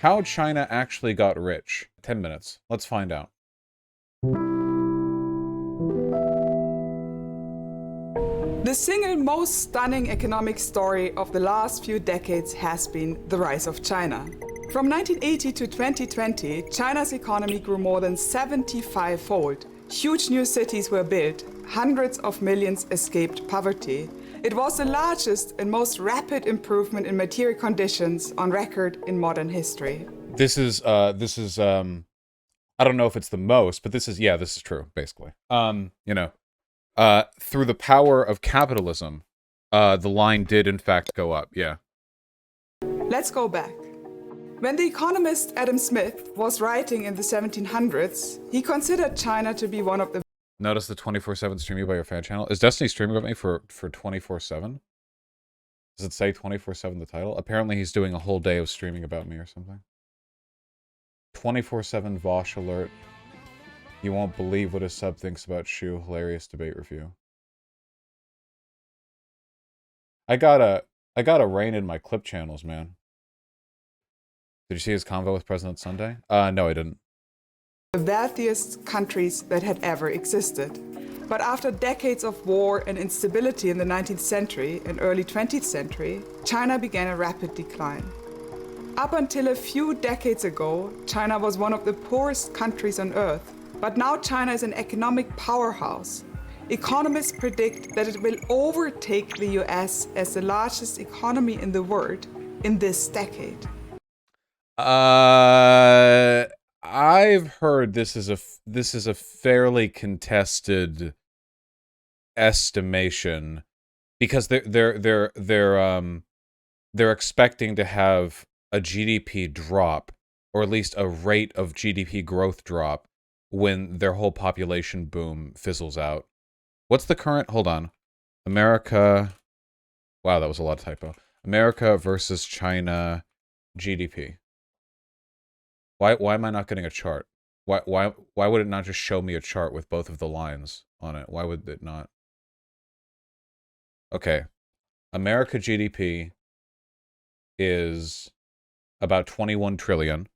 How China actually got rich. 10 minutes. Let's find out. The single most stunning economic story of the last few decades has been the rise of China. From 1980 to 2020, China's economy grew more than 75-fold. Huge new cities were built, hundreds of millions escaped poverty. It was the largest and most rapid improvement in material conditions on record in modern history. This is I don't know if it's the most, but this is true, basically. Through the power of capitalism, the line did in fact go up, yeah. Let's go back. When the economist Adam Smith was writing in the 1700s, he considered China to be one of the... Notice the 24/7 streaming by your fan channel. Is Destiny streaming about me for 24/7? Does it say 24/7 the title? Apparently he's doing a whole day of streaming about me or something. 24/7 Vaush alert. You won't believe what a sub thinks about Shu. Hilarious debate review. I gotta rein in my clip channels, man. Did you see his convo with President Sunday? No, I didn't. The wealthiest countries that had ever existed. But after decades of war and instability in the 19th century and early 20th century, China began a rapid decline. Up until a few decades ago, China was one of the poorest countries on earth. But now China is an economic powerhouse. Economists predict that it will overtake the US as the largest economy in the world in this decade. I've heard this is a fairly contested estimation because they're expecting to have a GDP drop, or at least a rate of GDP growth drop, when their whole population boom fizzles out. What's the current? Hold on. America. Wow, that was a lot of typo. America versus China GDP. Why am I not getting a chart? Why would it not just show me a chart with both of the lines on it? Why would it not? Okay. America GDP is about 21 trillion,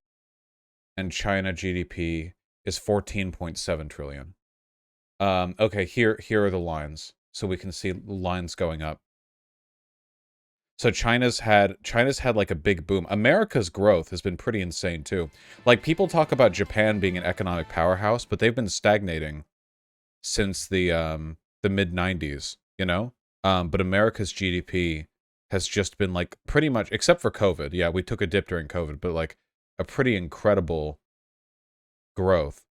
and China GDP is 14.7 trillion. Okay, here are the lines, so we can see lines going up. So China's had like a big boom. America's growth has been pretty insane too. Like, people talk about Japan being an economic powerhouse, but they've been stagnating since the mid-90s, you know? But America's GDP has just been like pretty much, except for COVID. Yeah, we took a dip during COVID, but like a pretty incredible growth.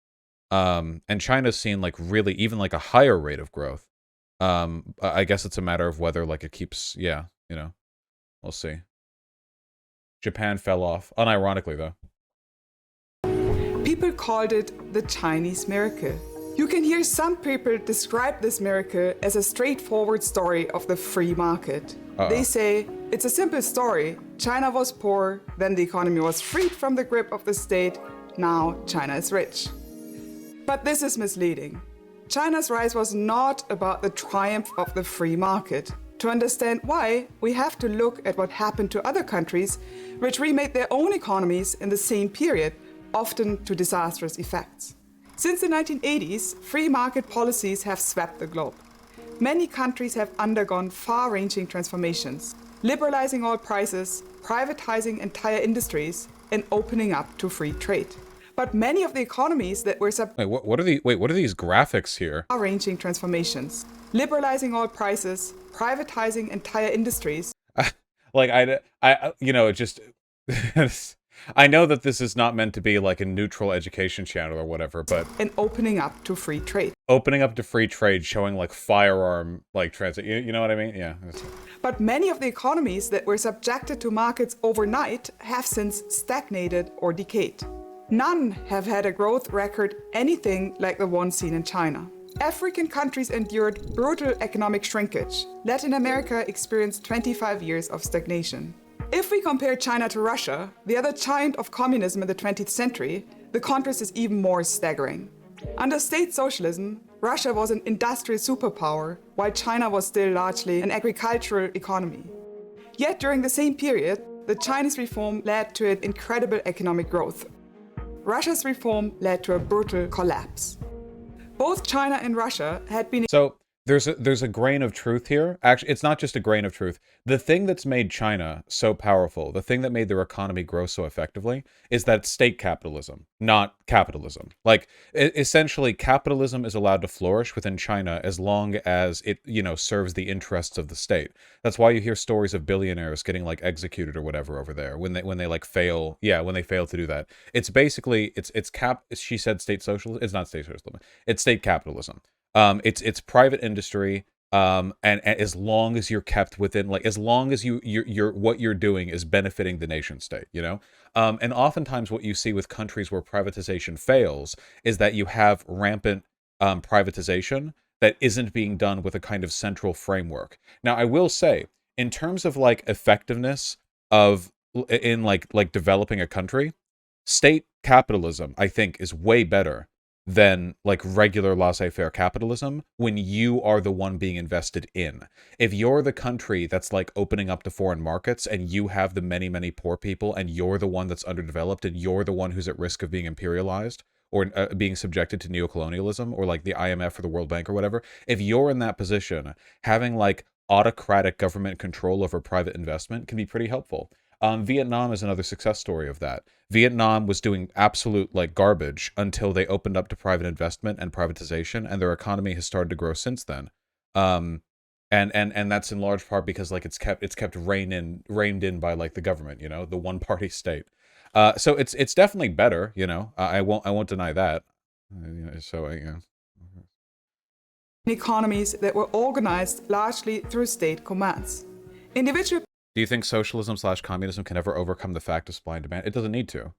And China's seen like really even like a higher rate of growth. I guess it's a matter of whether like it keeps, yeah, you know. We'll see. Japan fell off. Unironically, though. People called it the Chinese miracle. You can hear some people describe this miracle as a straightforward story of the free market. They say, it's a simple story. China was poor, then the economy was freed from the grip of the state. Now China is rich. But this is misleading. China's rise was not about the triumph of the free market. To understand why, we have to look at what happened to other countries which remade their own economies in the same period, often to disastrous effects. Since the 1980s, free market policies have swept the globe. Many countries have undergone far-ranging transformations, liberalizing all prices, privatizing entire industries, and opening up to free trade. But many of the economies that were what are these graphics here? Far-ranging transformations, liberalizing all prices, privatizing entire industries. Like, I you know, it just I know that this is not meant to be like a neutral education channel or whatever, but and opening up to free trade. Opening up to free trade, showing like firearm like transit. You know what I mean? Yeah. But many of the economies that were subjected to markets overnight have since stagnated or decayed. None have had a growth record anything like the one seen in China. African countries endured brutal economic shrinkage. Latin America experienced 25 years of stagnation. If we compare China to Russia, the other giant of communism in the 20th century, the contrast is even more staggering. Under state socialism, Russia was an industrial superpower, while China was still largely an agricultural economy. Yet during the same period, the Chinese reform led to an incredible economic growth. Russia's reform led to a brutal collapse. Both China and Russia had been... So there's a grain of truth here. Actually, it's not just a grain of truth. The thing that's made China so powerful, the thing that made their economy grow so effectively, is that it's state capitalism, not capitalism. Like, essentially, capitalism is allowed to flourish within China as long as it, serves the interests of the state. That's why you hear stories of billionaires getting, like, executed or whatever over there when they like fail. Yeah, when they fail to do that. It's basically, she said state socialism. It's not state socialism. It's state capitalism. It's private industry, and as long as you're kept within, like, as long as you're what you're doing is benefiting the nation state, and oftentimes what you see with countries where privatization fails is that you have rampant privatization that isn't being done with a kind of central framework. Now, I will say, in terms of like effectiveness in developing a country, state capitalism, I think, is way better than like regular laissez-faire capitalism when you are the one being invested in. If you're the country that's like opening up to foreign markets and you have the many, many poor people and you're the one that's underdeveloped and you're the one who's at risk of being imperialized or being subjected to neocolonialism or like the IMF or the World Bank or whatever, if you're in that position, having like autocratic government control over private investment can be pretty helpful. Vietnam is another success story of that. Vietnam was doing absolute like garbage until they opened up to private investment and privatization, and their economy has started to grow since then. And that's in large part because like it's kept reined in by like the government, the one party state. So it's definitely better, I won't deny that. Economies that were organized largely through state commands. Individual... Do you think socialism/communism can ever overcome the fact of supply and demand? It doesn't need to.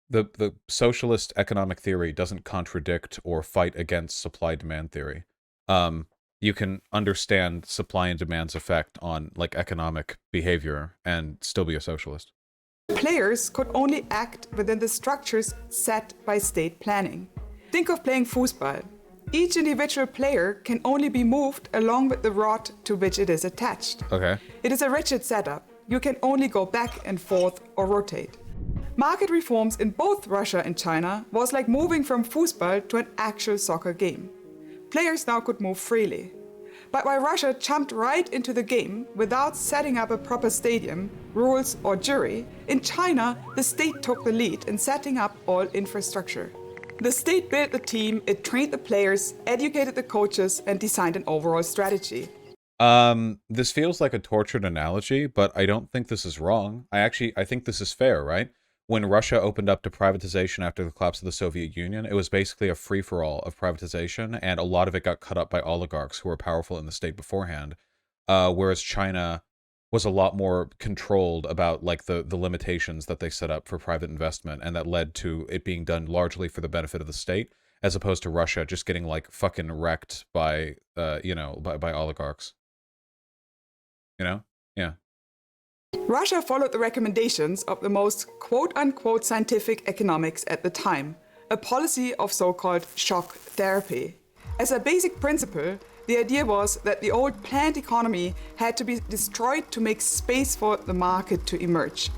The socialist economic theory doesn't contradict or fight against supply-demand theory. You can understand supply and demand's effect on like economic behavior and still be a socialist. Players could only act within the structures set by state planning. Think of playing foosball. Each individual player can only be moved along with the rod to which it is attached. Okay. It is a rigid setup. You can only go back and forth or rotate. Market reforms in both Russia and China was like moving from foosball to an actual soccer game. Players now could move freely. But while Russia jumped right into the game without setting up a proper stadium, rules or jury, in China the state took the lead in setting up all infrastructure. The state built the team, it trained the players, educated the coaches, and designed an overall strategy. This feels like a tortured analogy, but I don't think this is wrong. I think this is fair, right? When Russia opened up to privatization after the collapse of the Soviet Union, it was basically a free-for-all of privatization, and a lot of it got cut up by oligarchs who were powerful in the state beforehand, whereas China was a lot more controlled about like the limitations that they set up for private investment, and that led to it being done largely for the benefit of the state, as opposed to Russia just getting like fucking wrecked by by oligarchs. Yeah. Russia followed the recommendations of the most quote-unquote scientific economics at the time, a policy of so-called shock therapy. As a basic principle, the idea was that the old planned economy had to be destroyed to make space for the market to emerge.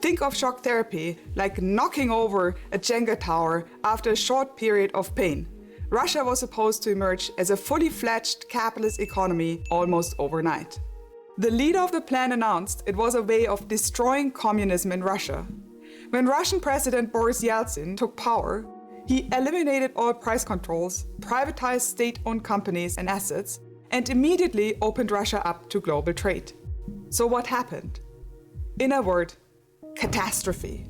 Think of shock therapy like knocking over a Jenga tower after a short period of pain. Russia was supposed to emerge as a fully fledged capitalist economy almost overnight. The leader of the plan announced it was a way of destroying communism in Russia. When Russian President Boris Yeltsin took power, he eliminated all price controls, privatized state-owned companies and assets, and immediately opened Russia up to global trade. So what happened? In a word, catastrophe.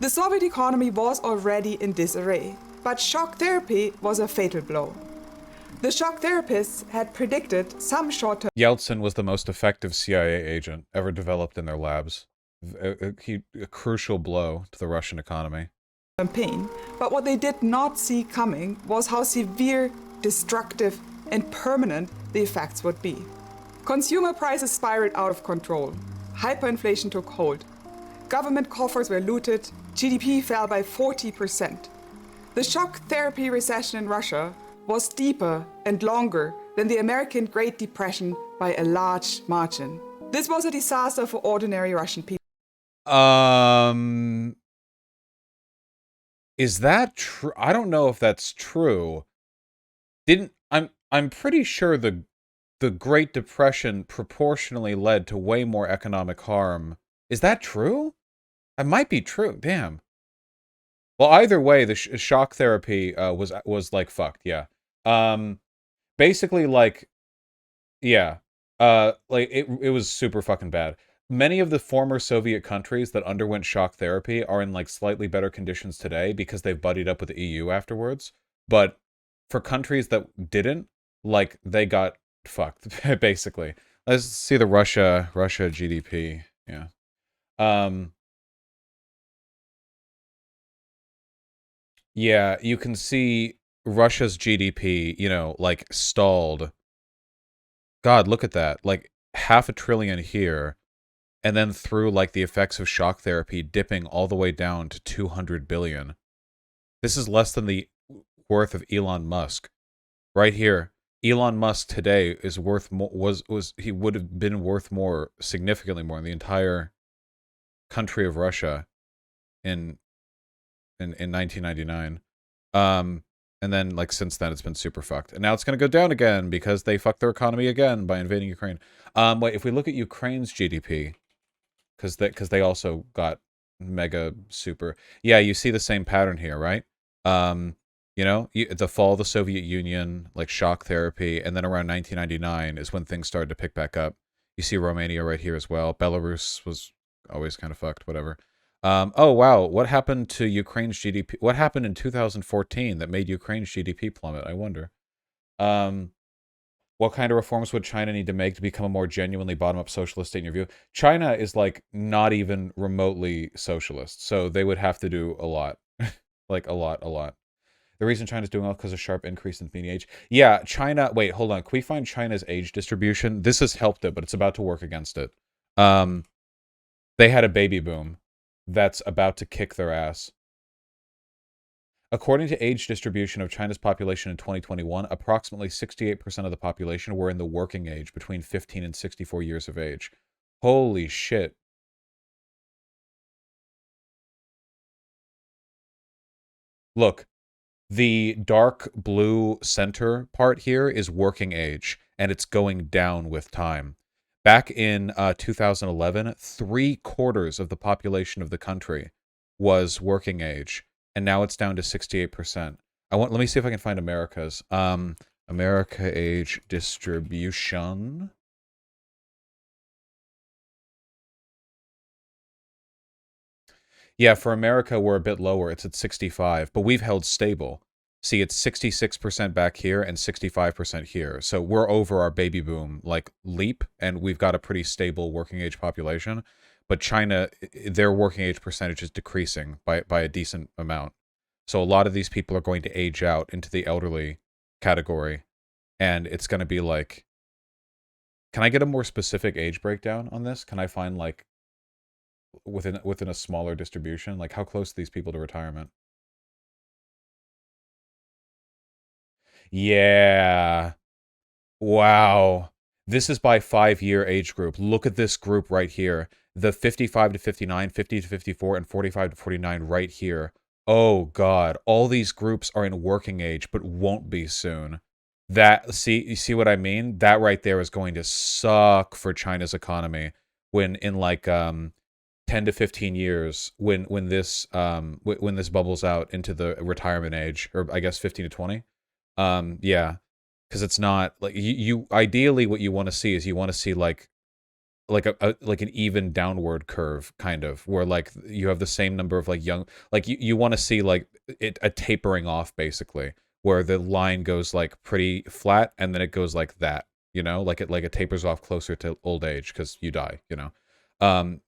The Soviet economy was already in disarray, but shock therapy was a fatal blow. The shock therapists had predicted some short-term... Yeltsin was the most effective CIA agent ever developed in their labs. A crucial blow to the Russian economy. Pain, but what they did not see coming was how severe, destructive, and permanent the effects would be. Consumer prices spiraled out of control. Hyperinflation took hold. Government coffers were looted. GDP fell by 40%. The shock therapy recession in Russia was deeper and longer than the American Great Depression by a large margin. This was a disaster for ordinary Russian people. Um, is that true? I don't know if that's true. Didn't I'm pretty sure the Great Depression proportionally led to way more economic harm. Is that true? It might be true. Damn. Well, either way, the shock therapy was like fucked. Yeah. Um, basically, like, yeah. Like it was super fucking bad. Many of the former Soviet countries that underwent shock therapy are in like slightly better conditions today because they've buddied up with the EU afterwards. But for countries that didn't, like they got fucked basically. Let's see the Russia GDP. Yeah. Um yeah, you can see Russia's GDP, you know, like stalled. God, look at that. Like half a trillion here, and then through like the effects of shock therapy dipping all the way down to 200 billion. This is less than the worth of Elon Musk. Right here. Elon Musk today is worth more, was he would have been worth more, significantly more in the entire country of Russia in in 1999. And then like since then it's been super fucked. And now it's going to go down again because they fucked their economy again by invading Ukraine. Wait, if we look at Ukraine's GDP, because they also got mega super. Yeah, you see the same pattern here, right? Um, you know, the fall of the Soviet Union, like shock therapy, and then around 1999 is when things started to pick back up. You see Romania right here as well. Belarus was always kind of fucked, whatever. Oh wow, what happened to Ukraine's GDP? What happened in 2014 that made Ukraine's GDP plummet? I wonder. Um, what kind of reforms would China need to make to become a more genuinely bottom-up socialist state in your view? China is like not even remotely socialist, so they would have to do a lot, like a lot, a lot. The reason China's doing well because of sharp increase in median age. Yeah, China. Wait, hold on. Can we find China's age distribution? This has helped it, but it's about to work against it. Um, they had a baby boom that's about to kick their ass. According to age distribution of China's population in 2021, approximately 68% of the population were in the working age between 15 and 64 years of age. Holy shit. Look, the dark blue center part here is working age, and it's going down with time. Back in 2011, 3/4 of the population of the country was working age, and now it's down to 68%. Let me see if I can find America's. America age distribution. Yeah, for America, we're a bit lower. It's at 65, but we've held stable. See, it's 66% back here and 65% here. So we're over our baby boom, like, leap, and we've got a pretty stable working age population. But China, their working age percentage is decreasing by a decent amount. So a lot of these people are going to age out into the elderly category. And it's going to be like, can I get a more specific age breakdown on this? Can I find, like, within a smaller distribution, like how close are these people to retirement? Yeah. Wow. This is by 5-year age group. Look at this group right here. The 55 to 59, 50 to 54, and 45 to 49 right here. Oh god, all these groups are in working age but won't be soon. You see what I mean? That right there is going to suck for China's economy when in like 10 to 15 years when this when this bubbles out into the retirement age, or I guess 15 to 20. Yeah, because it's not like you ideally what you want to see is you want to see like like an even downward curve, kind of, where like you have the same number of like young, like you want to see like a tapering off, basically, where the line goes like pretty flat and then it goes like that, you know, like it tapers off closer to old age because you die, you know.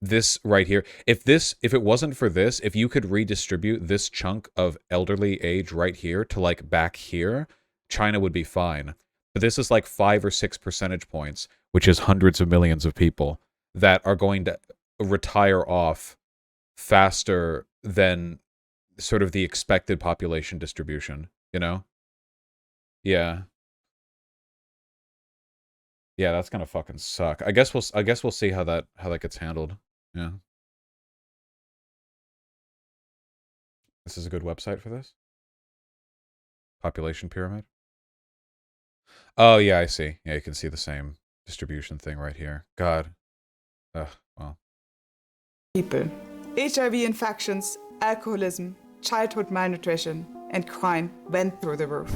This right here, if it wasn't for this, if you could redistribute this chunk of elderly age right here to like back here, China would be fine. But this is like 5 or 6 percentage points, which is hundreds of millions of people that are going to retire off faster than sort of the expected population distribution, you know? Yeah. Yeah, that's gonna fucking suck. I guess we'll see how that gets handled. Yeah. This is a good website for this? Population pyramid? Oh, yeah, I see. Yeah, you can see the same distribution thing right here. God. Ugh, well. People. HIV infections, alcoholism, childhood malnutrition, and crime went through the roof.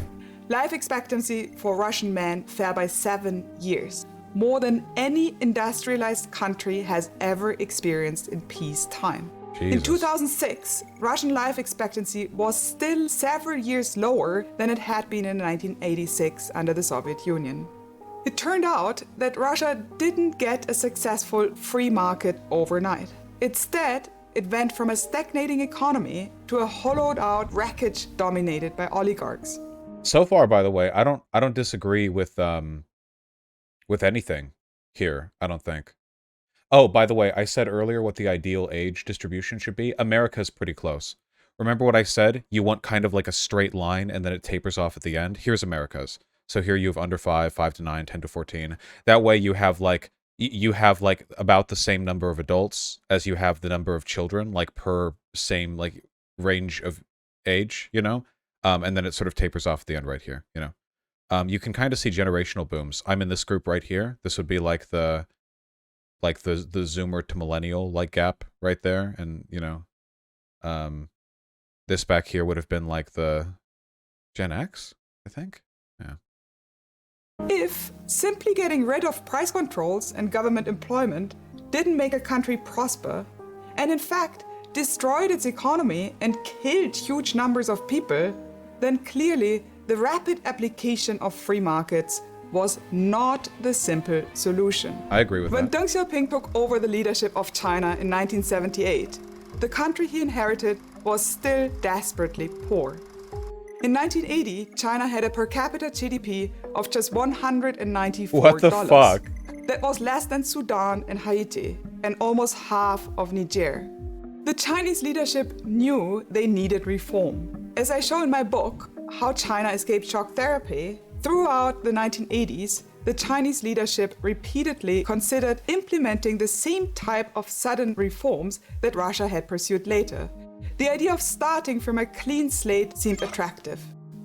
Life expectancy for Russian men fell by 7 years, more than any industrialized country has ever experienced in peacetime. Jesus. In 2006, Russian life expectancy was still several years lower than it had been in 1986 under the Soviet Union. It turned out that Russia didn't get a successful free market overnight. Instead, it went from a stagnating economy to a hollowed-out wreckage dominated by oligarchs. So far, by the way, I don't disagree with anything here, I don't think. Oh, by the way, I said earlier what the ideal age distribution should be. America's pretty close. Remember what I said? You want kind of like a straight line and then it tapers off at the end? Here's America's. So here you have under 5, 5 to 9, 10 to 14. That way you have like about the same number of adults as you have the number of children, like per same like range of age, you know? And then it sort of tapers off at the end right here, you know? You can kind of see generational booms. I'm in this group right here. This would be like the Zoomer to millennial like gap right there, and you know, this back here would have been like the Gen X, I think. Yeah. If simply getting rid of price controls and government employment didn't make a country prosper, and in fact destroyed its economy and killed huge numbers of people, then clearly the rapid application of free markets was not the simple solution. I agree with when that. Deng Xiaoping took over the leadership of China in 1978, the country he inherited was still desperately poor. In 1980, China had a per capita GDP of just $194. What the fuck? That was less than Sudan and Haiti, and almost half of Niger. The Chinese leadership knew they needed reform. As I show in my book, How China Escaped Shock Therapy, throughout the 1980s, the Chinese leadership repeatedly considered implementing the same type of sudden reforms that Russia had pursued later. The idea of starting from a clean slate seemed attractive,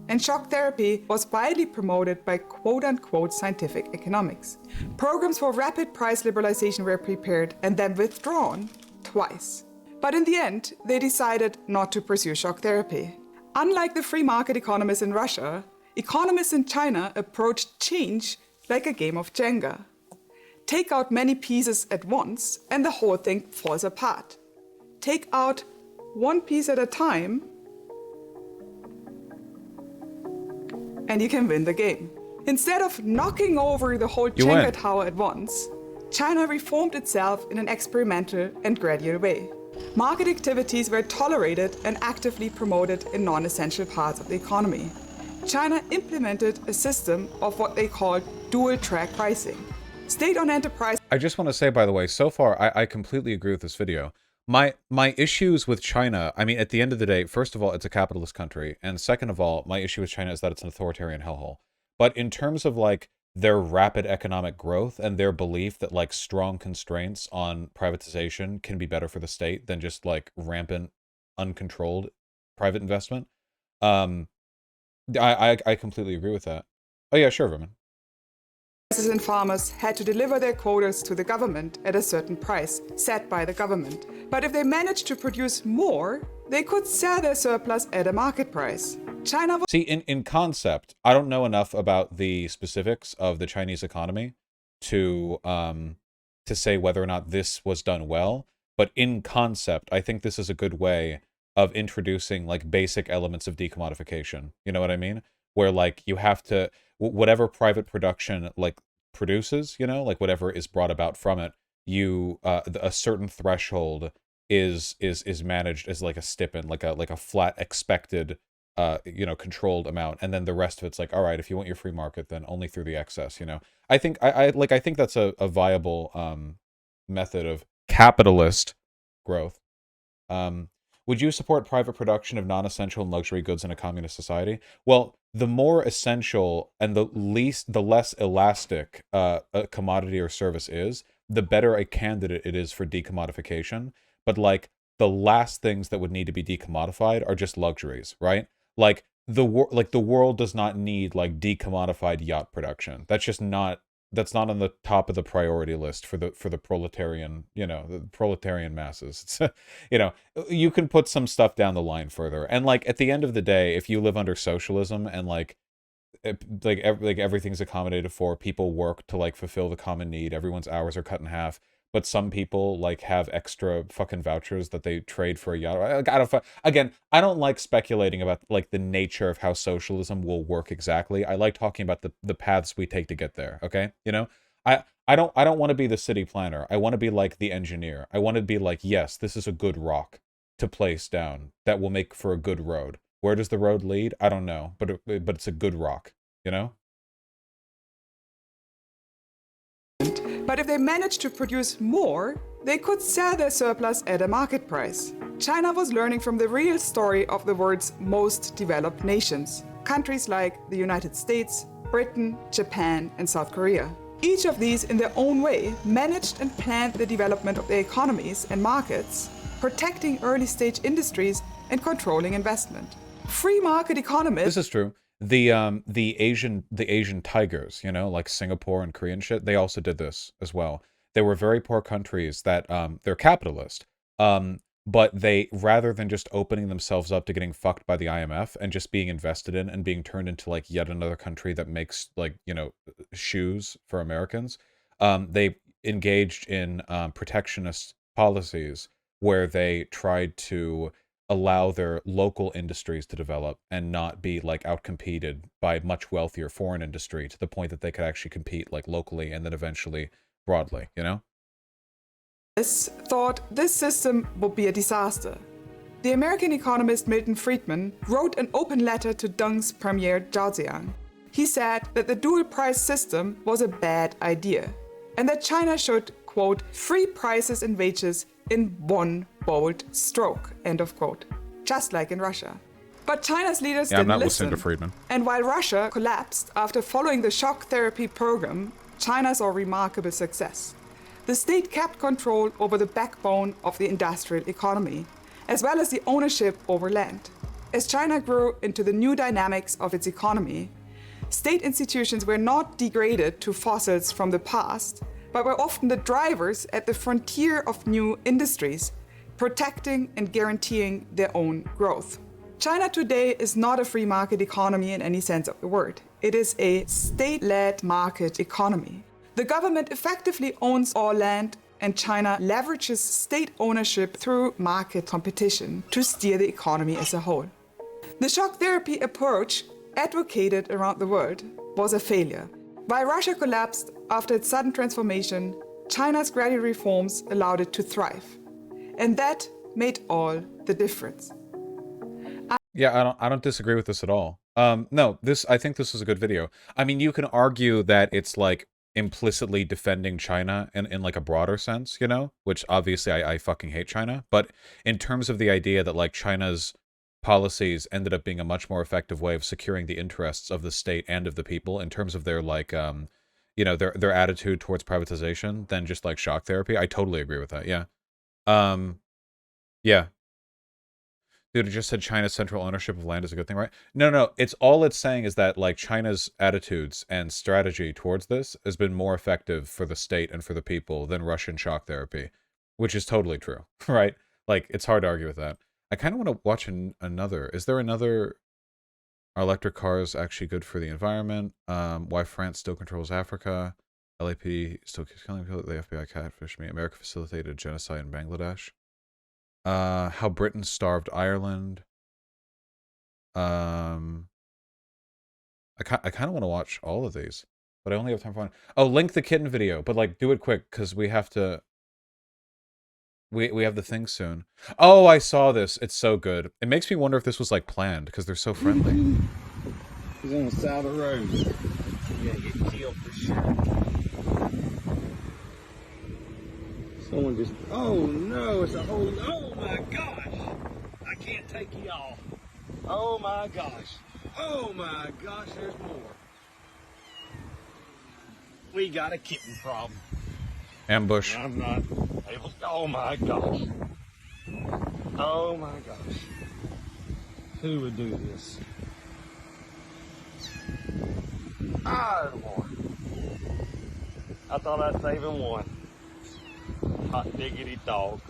and shock therapy was widely promoted by quote-unquote scientific economics. Programs for rapid price liberalization were prepared and then withdrawn twice. But in the end, they decided not to pursue shock therapy. Unlike the free market economists in Russia, economists in China approached change like a game of Jenga. Take out many pieces at once and the whole thing falls apart. Take out one piece at a time and you can win the game. Instead of knocking over the whole Jenga tower at once, China reformed itself in an experimental and gradual way. Market activities were tolerated and actively promoted in non-essential parts of the economy. China implemented a system of what they called dual-track pricing. State-owned enterprise... I just want to say, by the way, so far, I completely agree with this video. My issues with China, I mean, at the end of the day, first of all, it's a capitalist country. And second of all, my issue with China is that it's an authoritarian hellhole. But in terms of, like, their rapid economic growth and their belief that, like, strong constraints on privatization can be better for the state than just, like, rampant, uncontrolled private investment, I completely agree with that. Oh, yeah, sure, Vermin. And farmers had to deliver their quotas to the government at a certain price set by the government. But if they managed to produce more, they could sell their surplus at a market price. China was... See, in concept, I don't know enough about the specifics of the Chinese economy to say whether or not this was done well. But in concept, I think this is a good way of introducing, like, basic elements of decommodification. You know what I mean? Where, like, you have to... whatever private production, like, produces, you know, like, whatever is brought about from it, you, a certain threshold is managed as, like, a stipend, like a flat expected, you know, controlled amount. And then the rest of it's like, all right, if you want your free market, then only through the excess, you know? I think, I think that's a viable, method of capitalist growth. Would you support private production of non-essential and luxury goods in a communist society? Well, the more essential and the less elastic a commodity or service is, the better a candidate it is for decommodification. But, like, the last things that would need to be decommodified are just luxuries, right? Like the world does not need like decommodified yacht production. That's not on the top of the priority list for the proletarian, the proletarian masses. It's, you can put some stuff down the line further. And like at the end of the day, if you live under socialism and like everything's accommodated for, people work to like fulfill the common need, everyone's hours are cut in half, but some people like have extra fucking vouchers that they trade for a yacht. I don't like speculating about like the nature of how socialism will work exactly. I like talking about the paths we take to get there. Okay, I don't want to be the city planner. I want to be like the engineer. I want to be like, yes, this is a good rock to place down that will make for a good road. Where does the road lead? I don't know, but it's a good rock, But if they managed to produce more, they could sell their surplus at a market price. China was learning from the real story of the world's most developed nations, countries like the United States, Britain, Japan, and South Korea. Each of these, in their own way, managed and planned the development of their economies and markets, protecting early-stage industries and controlling investment. Free market economists... This is true. The Asian tigers, like Singapore and Korea and shit, they also did this as well. They were very poor countries that they're capitalist. But they, rather than just opening themselves up to getting fucked by the IMF and just being invested in and being turned into like yet another country that makes like, shoes for Americans, they engaged in protectionist policies where they tried to allow their local industries to develop and not be like outcompeted by much wealthier foreign industry to the point that they could actually compete like locally and then eventually broadly, thought this system would be a disaster. The American economist Milton Friedman wrote an open letter to Deng's premier Zhao Ziyang. He said that the dual price system was a bad idea and that China should, quote, free prices and wages in one bold stroke, end of quote, just like in Russia. But China's leaders didn't I'm not listen. listening to Friedman. And while Russia collapsed after following the shock therapy program, China saw remarkable success. The state kept control over the backbone of the industrial economy, as well as the ownership over land. As China grew into the new dynamics of its economy, state institutions were not degraded to fossils from the past, but were often the drivers at the frontier of new industries, protecting and guaranteeing their own growth. China today is not a free market economy in any sense of the word. It is a state-led market economy. The government effectively owns all land, and China leverages state ownership through market competition to steer the economy as a whole. The shock therapy approach, advocated around the world, was a failure. While Russia collapsed after its sudden transformation, China's gradual reforms allowed it to thrive. And that made all the difference. Yeah, I don't disagree with this at all. No, I think this is a good video. I mean, you can argue that it's like implicitly defending China in like a broader sense, which obviously I fucking hate China. But in terms of the idea that like China's policies ended up being a much more effective way of securing the interests of the state and of the people in terms of their like, their attitude towards privatization than just like shock therapy. I totally agree with that. Yeah. Yeah. Dude, it just said China's central ownership of land is a good thing, right? No. It's saying is that like China's attitudes and strategy towards this has been more effective for the state and for the people than Russian shock therapy, which is totally true, right? Like it's hard to argue with that. I kind of want to watch another. Is there another? Are electric cars actually good for the environment? Why France still controls Africa? LAPD still keeps killing people. The FBI catfished me. America facilitated genocide in Bangladesh. How Britain starved Ireland. I kind of want to watch all of these, but I only have time for one. Oh, link the kitten video, but like do it quick because we have to. We have the thing soon. Oh, I saw this. It's so good. It makes me wonder if this was like planned because they're so friendly. He's on the side of the road. Yeah, get killed for sure. Someone just, oh no, it's a whole, oh my gosh. I can't take you off. Oh my gosh. Oh my gosh, there's more. We got a kitten problem. Ambush. I'm not able, oh my gosh. Oh my gosh. Who would do this? Oh, boy. I thought I'd save him one. Hot diggity dog.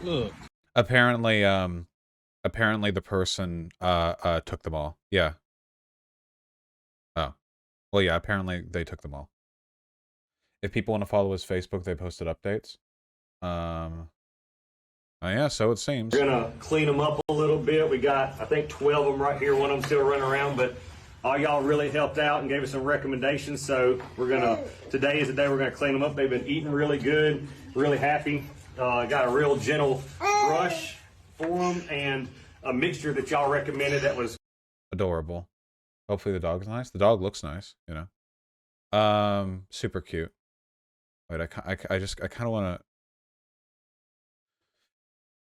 Look. Apparently the person took them all. Yeah. Oh. Well, yeah, apparently they took them all. If people want to follow his Facebook, they posted updates. Oh yeah, so it seems. We're gonna clean them up a little bit. We got, I think, 12 of them right here. One of them still running around, but all y'all really helped out and gave us some recommendations. So today is the day we're gonna clean them up. They've been eating really good, really happy. Got a real gentle brush for them and a mixture that y'all recommended that was adorable. Hopefully the dog's nice. The dog looks nice, you know. Super cute. Wait, I kind of want to.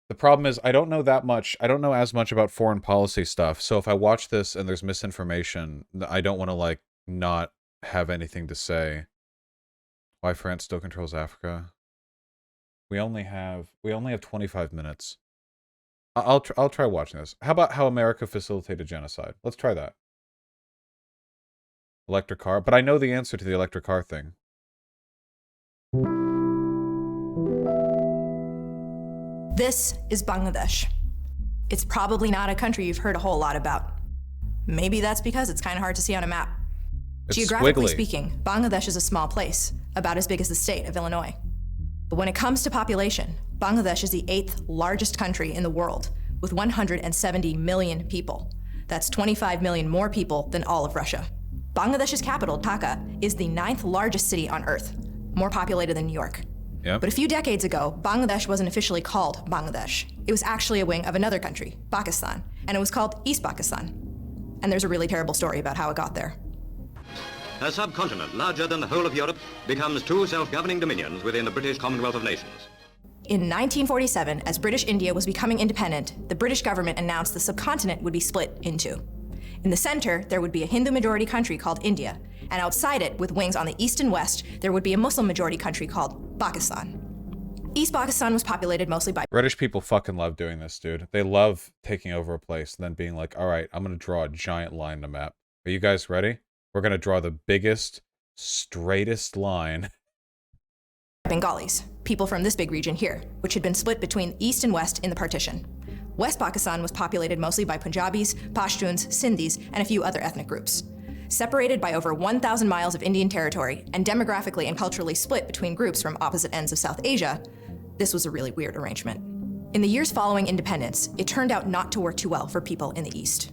The problem is I don't know that much. I don't know as much about foreign policy stuff. So if I watch this and there's misinformation, I don't want to like not have anything to say. Why France still controls Africa? We only have 25 minutes. I'll try watching this. How about how America facilitated genocide? Let's try that. Electric car, but I know the answer to the electric car thing. This is Bangladesh. It's probably not a country you've heard a whole lot about. Maybe that's because it's kind of hard to see on a map. It's Geographically squiggly. speaking, Bangladesh is a small place, about as big as the state of Illinois. But when it comes to population, Bangladesh is the 8th largest country in the world, with 170 million people. That's 25 million more people than all of Russia. Bangladesh's capital, Dhaka, is the 9th largest city on Earth, more populated than New York. Yep. But a few decades ago, Bangladesh wasn't officially called Bangladesh. It was actually a wing of another country, Pakistan, and it was called East Pakistan. And there's a really terrible story about how it got there. A subcontinent larger than the whole of Europe becomes two self-governing dominions within the British Commonwealth of Nations. In 1947, as British India was becoming independent, the British government announced the subcontinent would be split in two. In the center, there would be a Hindu-majority country called India, and outside it, with wings on the east and west, there would be a Muslim-majority country called Pakistan. East Pakistan was populated mostly by British people fucking love doing this, dude. They love taking over a place and then being like, all right, I'm going to draw a giant line on the map. Are you guys ready? We're going to draw the biggest, straightest line. Bengalis, people from this big region here, which had been split between east and west in the partition. West Pakistan was populated mostly by Punjabis, Pashtuns, Sindhis, and a few other ethnic groups. Separated by over 1,000 miles of Indian territory and demographically and culturally split between groups from opposite ends of South Asia, this was a really weird arrangement. In the years following independence, it turned out not to work too well for people in the East.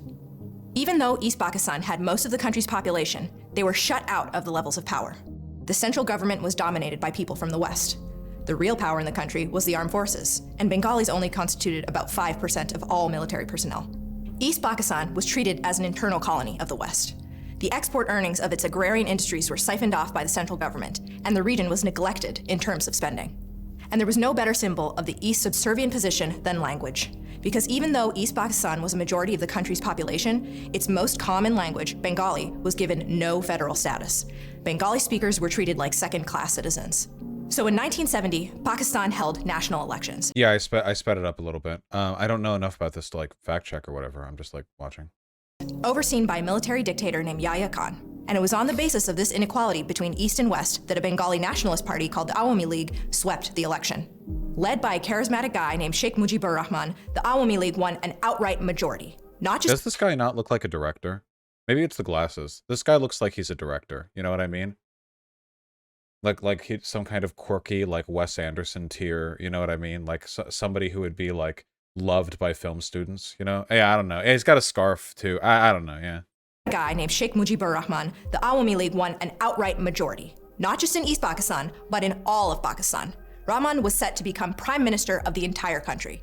Even though East Pakistan had most of the country's population, they were shut out of the levels of power. The central government was dominated by people from the West. The real power in the country was the armed forces, and Bengalis only constituted about 5% of all military personnel. East Pakistan was treated as an internal colony of the West. The export earnings of its agrarian industries were siphoned off by the central government, and the region was neglected in terms of spending. And there was no better symbol of the East's subservient position than language. Because even though East Pakistan was a majority of the country's population, its most common language, Bengali, was given no federal status. Bengali speakers were treated like second-class citizens. So in 1970, Pakistan held national elections. Yeah, I sped it up a little bit. I don't know enough about this to like fact check or whatever. I'm just like watching. Overseen by a military dictator named Yahya Khan. And it was on the basis of this inequality between East and West that a Bengali nationalist party called the Awami League swept the election. Led by a charismatic guy named Sheikh Mujibur Rahman, the Awami League won an outright majority. Not just— Does this guy not look like a director? Maybe it's the glasses. This guy looks like he's a director. You know what I mean? Like he's some kind of quirky, like Wes Anderson tier. You know what I mean? Like somebody who would be like loved by film students. You know? Yeah, I don't know. Yeah, he's got a scarf too. I don't know. Yeah. Guy named Sheikh Mujibur Rahman, the Awami League won an outright majority. Not just in East Pakistan, but in all of Pakistan. Rahman was set to become prime minister of the entire country.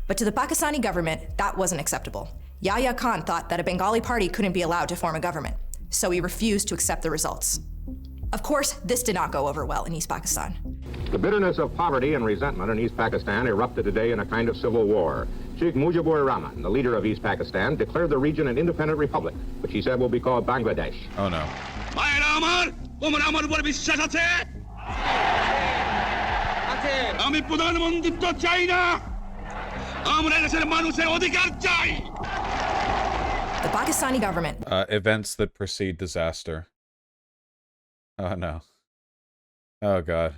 But to the Pakistani government, that wasn't acceptable. Yahya Khan thought that a Bengali party couldn't be allowed to form a government, so he refused to accept the results. Of course, this did not go over well in East Pakistan. The bitterness of poverty and resentment in East Pakistan erupted today in a kind of civil war. Sheikh Mujibur Rahman, the leader of East Pakistan, declared the region an independent republic, which he said will be called Bangladesh. Oh no. আমি প্রধানমন্ত্রিত্ব চাই না আমরা দেশের মানুষের অধিকার চাই The Pakistani government events that precede disaster. Oh no. Oh god.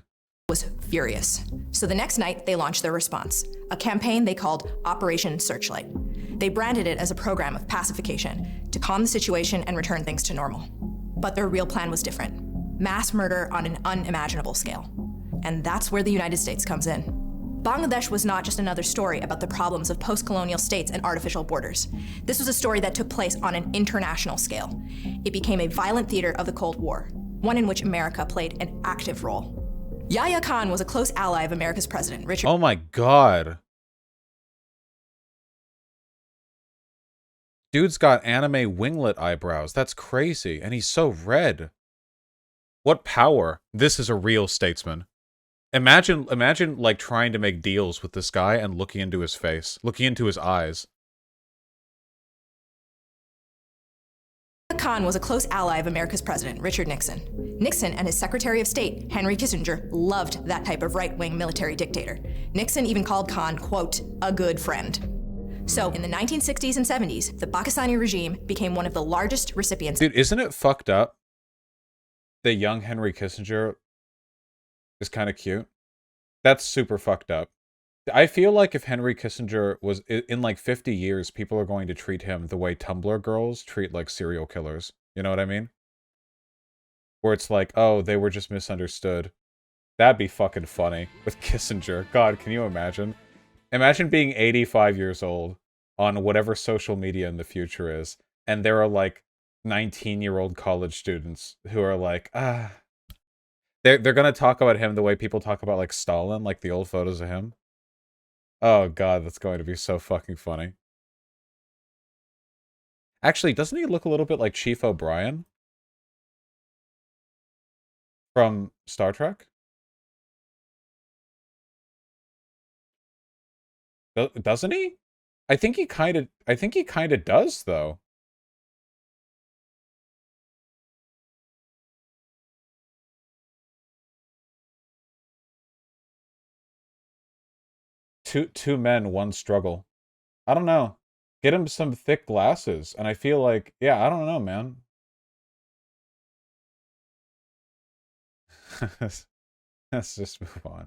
was furious. So the next night, they launched their response, a campaign they called Operation Searchlight. They branded it as a program of pacification to calm the situation and return things to normal. But their real plan was different. Mass murder on an unimaginable scale. And that's where the United States comes in. Bangladesh was not just another story about the problems of post-colonial states and artificial borders. This was a story that took place on an international scale. It became a violent theater of the Cold War, one in which America played an active role. Yahya Khan was a close ally of America's president, Richard. Oh my god. Dude's got anime winglet eyebrows. That's crazy. And he's so red. What power. This is a real statesman. Imagine like trying to make deals with this guy and looking into his face, looking into his eyes. Khan was a close ally of America's president, Richard Nixon. Nixon and his Secretary of State, Henry Kissinger, loved that type of right-wing military dictator. Nixon even called Khan, quote, a good friend. So in the 1960s and 70s, the Pakistani regime became one of the largest recipients. Dude, isn't it fucked up that young Henry Kissinger is kind of cute? That's super fucked up. I feel like if Henry Kissinger was in like 50 years, people are going to treat him the way Tumblr girls treat like serial killers. You know what I mean? Where it's like, oh, they were just misunderstood. That'd be fucking funny with Kissinger. God, can you imagine? Imagine being 85 years old on whatever social media in the future is, and there are like 19-year-old college students who are like, they're gonna talk about him the way people talk about like Stalin, like the old photos of him. Oh god, that's going to be so fucking funny. Actually, doesn't he look a little bit like Chief O'Brien from Star Trek? Doesn't he? I think he kind of does though. Two men, one struggle. I don't know. Get him some thick glasses, and I feel like, yeah, I don't know, man. Let's just move on.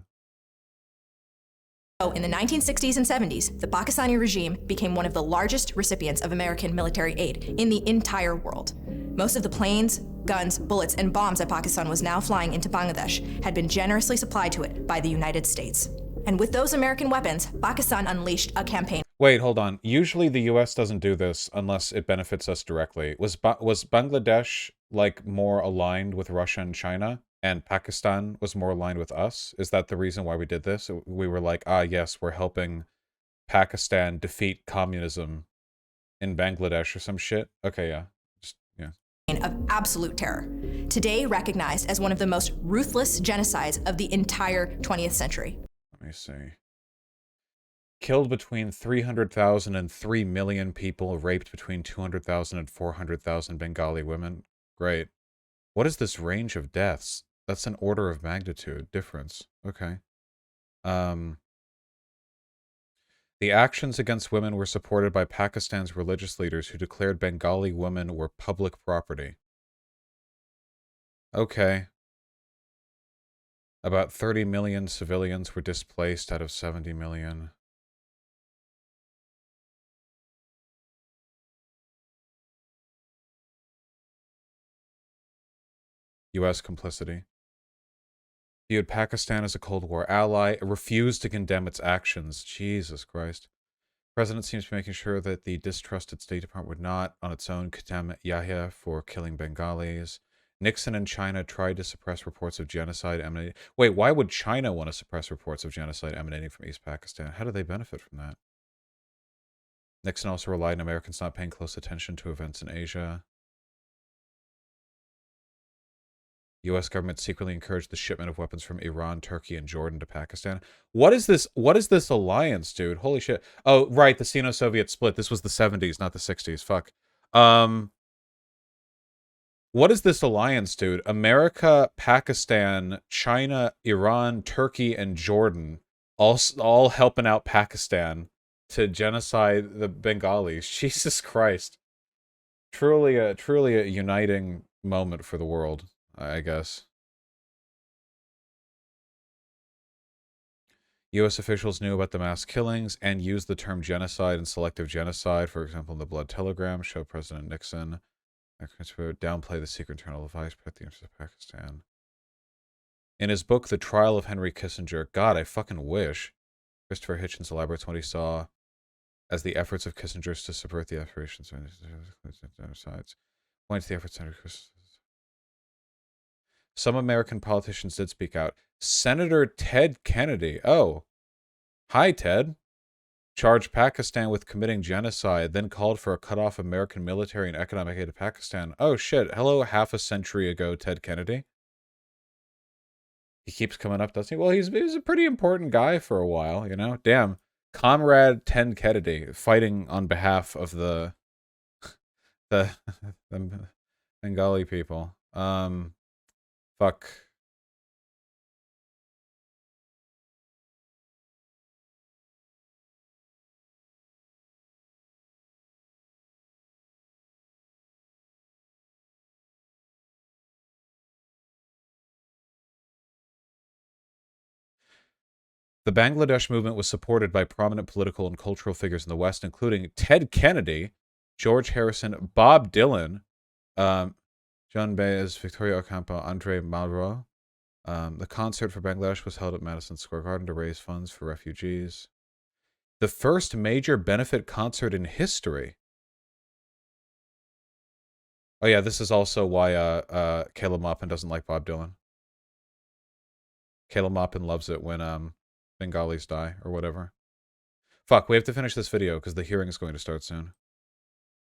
So in the 1960s and 70s, the Pakistani regime became one of the largest recipients of American military aid in the entire world. Most of the planes, guns, bullets, and bombs that Pakistan was now flying into Bangladesh had been generously supplied to it by the United States. And with those American weapons, Pakistan unleashed a campaign. Wait, hold on. Usually the US doesn't do this unless it benefits us directly. Was Bangladesh like more aligned with Russia and China, and Pakistan was more aligned with us? Is that the reason why we did this? We were like, yes, we're helping Pakistan defeat communism in Bangladesh or some shit? Okay, yeah. Just, yeah. Of absolute terror, today recognized as one of the most ruthless genocides of the entire 20th century. Let me see. Killed between 300,000 and 3 million people, raped between 200,000 and 400,000 Bengali women. Great. What is this range of deaths? That's an order of magnitude difference. Okay. The actions against women were supported by Pakistan's religious leaders who declared Bengali women were public property. Okay. About 30 million civilians were displaced out of 70 million. U.S. complicity. Viewed Pakistan as a Cold War ally, refused to condemn its actions. Jesus Christ. The president seems to be making sure that the distrusted State Department would not, on its own, condemn Yahya for killing Bengalis. Nixon and China tried to suppress reports of genocide emanating... Wait, why would China want to suppress reports of genocide emanating from East Pakistan? How do they benefit from that? Nixon also relied on Americans not paying close attention to events in Asia. U.S. government secretly encouraged the shipment of weapons from Iran, Turkey, and Jordan to Pakistan. What is this? What is this alliance, dude? Holy shit. Oh, right, the Sino-Soviet split. This was the 70s, not the 60s. Fuck. What is this alliance, dude? America, Pakistan, China, Iran, Turkey, and Jordan all helping out Pakistan to genocide the Bengalis. Jesus Christ. Truly a uniting moment for the world, I guess. U.S. officials knew about the mass killings and used the term genocide and selective genocide. For example, in the Blood Telegram, show President Nixon downplay the secret internal advice, protect the interests of Pakistan. In his book, The Trial of Henry Kissinger, God, I fucking wish, Christopher Hitchens elaborates what he saw as the efforts of Kissinger to subvert the aspirations of genocides. Points to the efforts of some American politicians did speak out. Senator Ted Kennedy. Oh. Hi, Ted. Charged Pakistan with committing genocide, then called for a cutoff of American military and economic aid to Pakistan. Oh, shit. Hello, half a century ago, Ted Kennedy. He keeps coming up, doesn't he? Well, he's a pretty important guy for a while, you know? Damn. Comrade Ted Kennedy fighting on behalf of the Bengali people. Fuck. The Bangladesh movement was supported by prominent political and cultural figures in the West, including Ted Kennedy, George Harrison, Bob Dylan, John Baez, Victoria Ocampo, Andre Malraux. The concert for Bangladesh was held at Madison Square Garden to raise funds for refugees. The first major benefit concert in history. Oh yeah, this is also why Caleb Maupin doesn't like Bob Dylan. Caleb Maupin loves it when Bengalis die or whatever. Fuck, we have to finish this video because the hearing is going to start soon.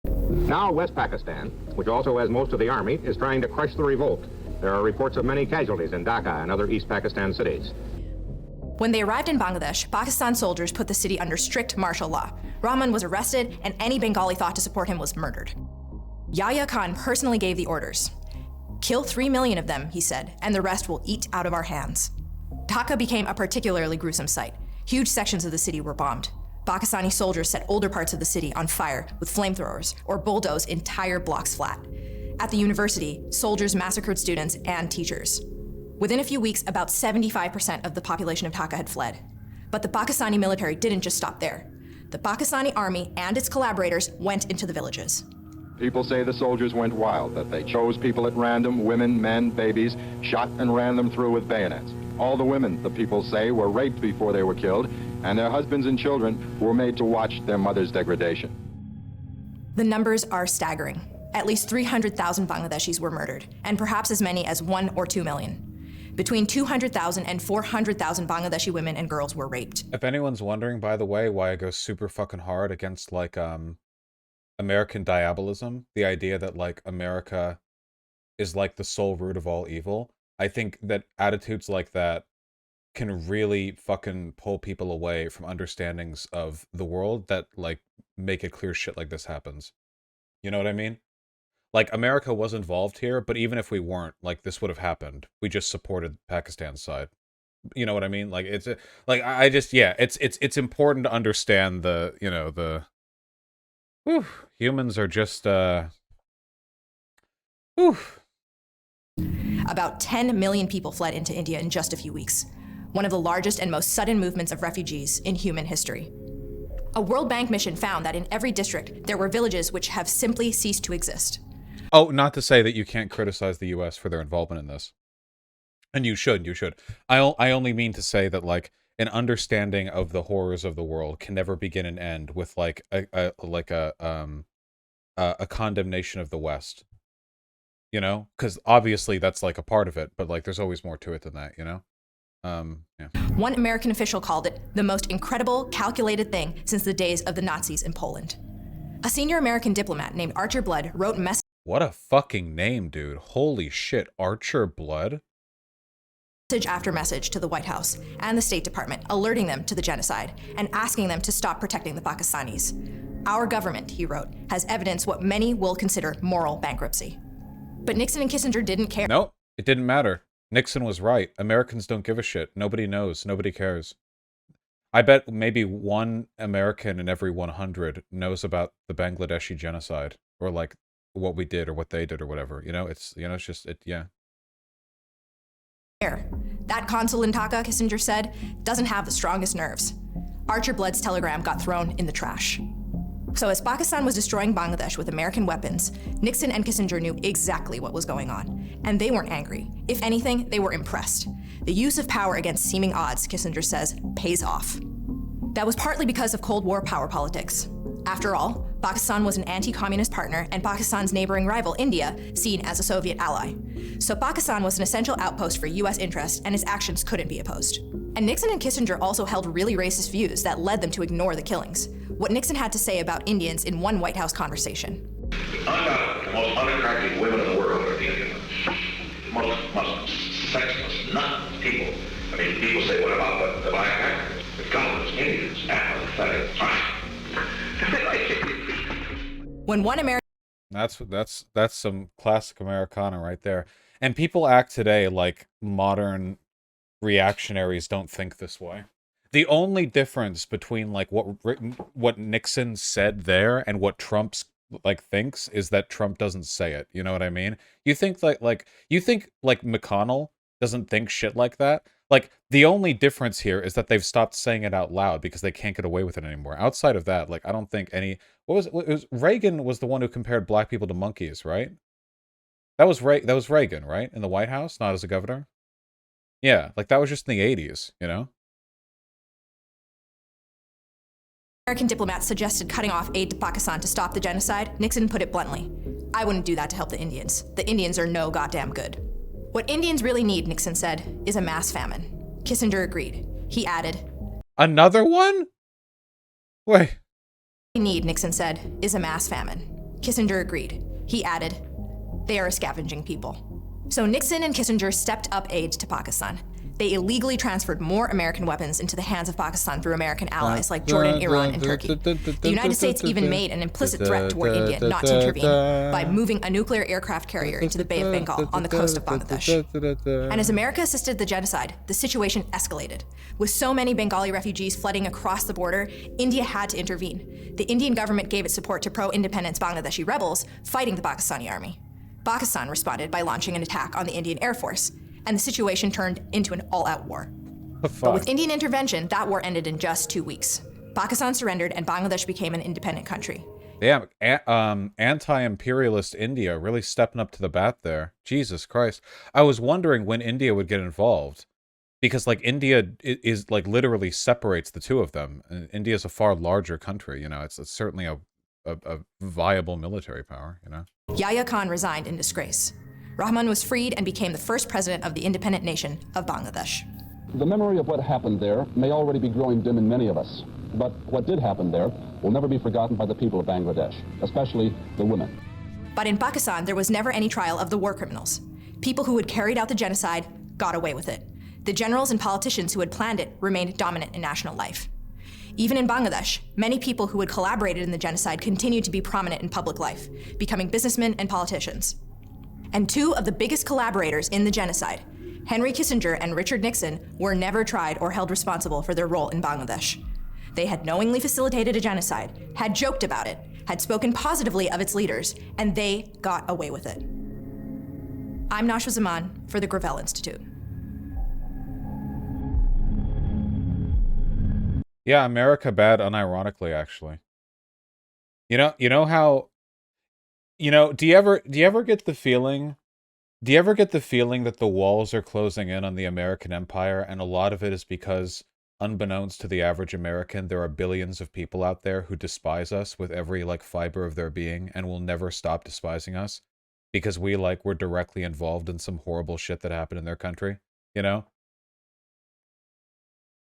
Now West Pakistan, which also has most of the army, is trying to crush the revolt. There are reports of many casualties in Dhaka and other East Pakistan cities. When they arrived in Bangladesh, Pakistan soldiers put the city under strict martial law. Rahman was arrested, and any Bengali thought to support him was murdered. Yahya Khan personally gave the orders. Kill 3 million of them, he said, and the rest will eat out of our hands. Dhaka became a particularly gruesome sight. Huge sections of the city were bombed. Pakistani soldiers set older parts of the city on fire with flamethrowers or bulldozed entire blocks flat. At the university, soldiers massacred students and teachers. Within a few weeks, about 75% of the population of Dhaka had fled. But the Pakistani military didn't just stop there. The Pakistani army and its collaborators went into the villages. People say the soldiers went wild, that they chose people at random, women, men, babies, shot and ran them through with bayonets. All the women, the people say, were raped before they were killed, and their husbands and children were made to watch their mother's degradation. The numbers are staggering. At least 300,000 Bangladeshis were murdered, and perhaps as many as 1 or 2 million. Between 200,000 and 400,000 Bangladeshi women and girls were raped. If anyone's wondering, by the way, why I go super fucking hard against, like, American diabolism, the idea that, like, America is, like, the sole root of all evil, I think that attitudes like that can really fucking pull people away from understandings of the world that, like, make it clear shit like this happens. You know what I mean? Like, America was involved here, but even if we weren't, like, this would have happened. We just supported Pakistan's side. You know what I mean? Like, it's, like, I just, yeah, it's important to understand the, you know, the, whew, humans are just, whew. About 10 million people fled into India in just a few weeks, one of the largest and most sudden movements of refugees in human history. A World Bank mission found that in every district, there were villages which have simply ceased to exist. Oh, not to say that you can't criticize the U.S. for their involvement in this. And you should. I only mean to say that, like, an understanding of the horrors of the world can never begin and end with, like, a condemnation of the West. You know? Because obviously that's, like, a part of it, but, like, there's always more to it than that, you know? Yeah. One American official called it the most incredible, calculated thing since the days of the Nazis in Poland. A senior American diplomat named Archer Blood wrote messages. What a fucking name, dude. Holy shit, Archer Blood? Message after message to the White House and the State Department, alerting them to the genocide and asking them to stop protecting the Pakistanis. Our government, he wrote, has evidence what many will consider moral bankruptcy. But Nixon and Kissinger didn't care. Nope, it didn't matter. Nixon was right. Americans don't give a shit. Nobody knows. Nobody cares. I bet maybe one American in every 100 knows about the Bangladeshi genocide, or like what we did or what they did or whatever. You know, it's just, yeah. That consul in Dhaka, Kissinger said, doesn't have the strongest nerves. Archer Blood's telegram got thrown in the trash. So as Pakistan was destroying Bangladesh with American weapons, Nixon and Kissinger knew exactly what was going on. And they weren't angry. If anything, they were impressed. The use of power against seeming odds, Kissinger says, pays off. That was partly because of Cold War power politics. After all, Pakistan was an anti-communist partner and Pakistan's neighboring rival, India, seen as a Soviet ally. So Pakistan was an essential outpost for US interest and its actions couldn't be opposed. And Nixon and Kissinger also held really racist views that led them to ignore the killings. What Nixon had to say about Indians in one White House conversation. Undoubtedly, the most unattractive women in the world are the Indian women. Most sexless, none people. I mean, people say, what about the black Africans? The colonists, Indians, apathetic. When one American... That's some classic Americana right there. And people act today like modern reactionaries don't think this way. The only difference between like what Nixon said there and what Trump's like thinks is that Trump doesn't say it. You know what I mean? You think like McConnell doesn't think shit like that? Like, the only difference here is that they've stopped saying it out loud because they can't get away with it anymore. Outside of that, like, I don't think any... It was Reagan was the one who compared black people to monkeys, right? That was Reagan, right? In the White House, not as a governor? Yeah, like, that was just in the 80s, you know? American diplomats suggested cutting off aid to Pakistan to stop the genocide. Nixon put it bluntly. I wouldn't do that to help the Indians. The Indians are no goddamn good. What Indians really need, Nixon said, is a mass famine. Kissinger agreed. He added, another one? Wait. What we need, Nixon said, is a mass famine. Kissinger agreed. He added, they are a scavenging people. So Nixon and Kissinger stepped up aid to Pakistan. They illegally transferred more American weapons into the hands of Pakistan through American allies like Jordan, Iran, and Turkey. The United States even made an implicit threat toward India not to intervene by moving a nuclear aircraft carrier into the Bay of Bengal on the coast of Bangladesh. And as America assisted the genocide, the situation escalated. With so many Bengali refugees flooding across the border, India had to intervene. The Indian government gave its support to pro-independence Bangladeshi rebels fighting the Pakistani army. Pakistan responded by launching an attack on the Indian Air Force, and the situation turned into an all-out war. But with Indian intervention, that war ended in just 2 weeks. Pakistan surrendered and Bangladesh became an independent country. Damn, anti-imperialist India really stepping up to the bat there. Jesus Christ. I was wondering when India would get involved. Because, like, India is like, literally separates the two of them. And India is a far larger country, you know. It's certainly a viable military power, you know. Yahya Khan resigned in disgrace. Rahman was freed and became the first president of the independent nation of Bangladesh. The memory of what happened there may already be growing dim in many of us, but what did happen there will never be forgotten by the people of Bangladesh, especially the women. But in Pakistan, there was never any trial of the war criminals. People who had carried out the genocide got away with it. The generals and politicians who had planned it remained dominant in national life. Even in Bangladesh, many people who had collaborated in the genocide continued to be prominent in public life, becoming businessmen and politicians. And two of the biggest collaborators in the genocide, Henry Kissinger and Richard Nixon, were never tried or held responsible for their role in Bangladesh. They had knowingly facilitated a genocide, had joked about it, had spoken positively of its leaders, and they got away with it. I'm Nashwa Zaman for the Gravel Institute. Yeah, America bad unironically, actually. You know how, do you ever get the feeling that the walls are closing in on the American empire, and a lot of it is because, unbeknownst to the average American, there are billions of people out there who despise us with every, like, fiber of their being and will never stop despising us because we're directly involved in some horrible shit that happened in their country, you know?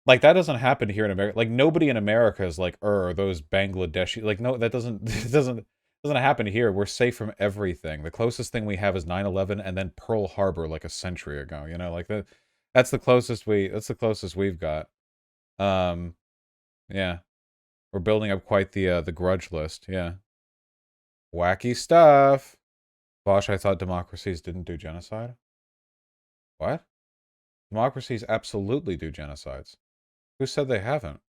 Like, that doesn't happen here in America. Like, nobody in America is like, those Bangladeshi... Like, no, that doesn't... It doesn't happen here. We're safe from everything. The closest thing we have is 9/11 and then Pearl Harbor, like, a century ago. You know, like, that's the closest we've got. Yeah. We're building up quite the grudge list. Yeah. Wacky stuff. Vaush, I thought democracies didn't do genocide. What? Democracies absolutely do genocides. Who said they haven't?